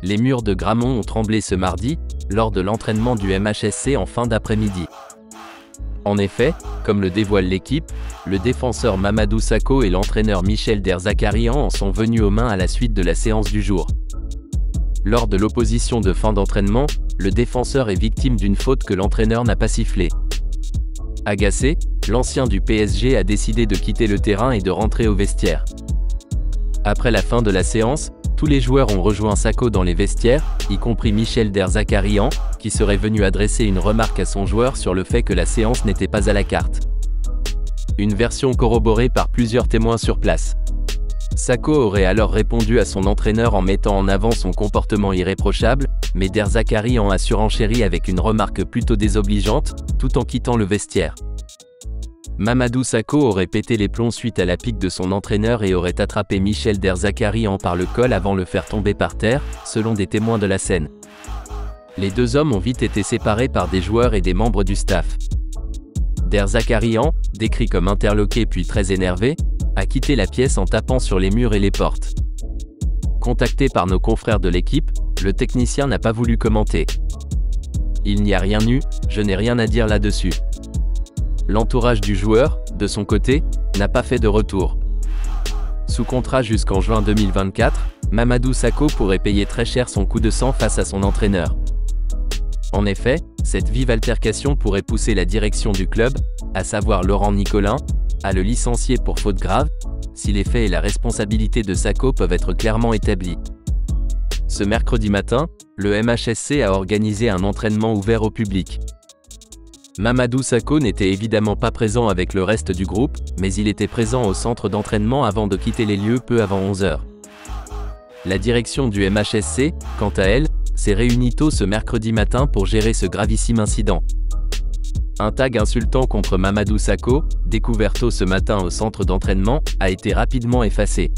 Les murs de Gramont ont tremblé ce mardi, lors de l'entraînement du MHSC en fin d'après-midi. En effet, comme le dévoile l'équipe, le défenseur Mamadou Sakho et l'entraîneur Michel Derzakarian en sont venus aux mains à la suite de la séance du jour. Lors de l'opposition de fin d'entraînement, le défenseur est victime d'une faute que l'entraîneur n'a pas sifflée. Agacé, l'ancien du PSG a décidé de quitter le terrain et de rentrer au vestiaire. Après la fin de la séance, tous les joueurs ont rejoint Sakho dans les vestiaires, y compris Michel Derzakarian, qui serait venu adresser une remarque à son joueur sur le fait que la séance n'était pas à la carte. Une version corroborée par plusieurs témoins sur place. Sakho aurait alors répondu à son entraîneur en mettant en avant son comportement irréprochable, mais Derzakarian a surenchéri avec une remarque plutôt désobligeante, tout en quittant le vestiaire. Mamadou Sakho aurait pété les plombs suite à la pique de son entraîneur et aurait attrapé Michel Derzakarian par le col avant de le faire tomber par terre, selon des témoins de la scène. Les deux hommes ont vite été séparés par des joueurs et des membres du staff. Derzakarian, décrit comme interloqué puis très énervé, a quitté la pièce en tapant sur les murs et les portes. Contacté par nos confrères de l'équipe, le technicien n'a pas voulu commenter. Il n'y a rien eu, je n'ai rien à dire là-dessus. L'entourage du joueur, de son côté, n'a pas fait de retour. Sous contrat jusqu'en juin 2024, Mamadou Sakho pourrait payer très cher son coup de sang face à son entraîneur. En effet, cette vive altercation pourrait pousser la direction du club, à savoir Laurent Nicolin, à le licencier pour faute grave, si les faits et la responsabilité de Sakho peuvent être clairement établis. Ce mercredi matin, le MHSC a organisé un entraînement ouvert au public. Mamadou Sakho n'était évidemment pas présent avec le reste du groupe, mais il était présent au centre d'entraînement avant de quitter les lieux peu avant 11 h. La direction du MHSC, quant à elle, s'est réunie tôt ce mercredi matin pour gérer ce gravissime incident. Un tag insultant contre Mamadou Sakho, découvert tôt ce matin au centre d'entraînement, a été rapidement effacé.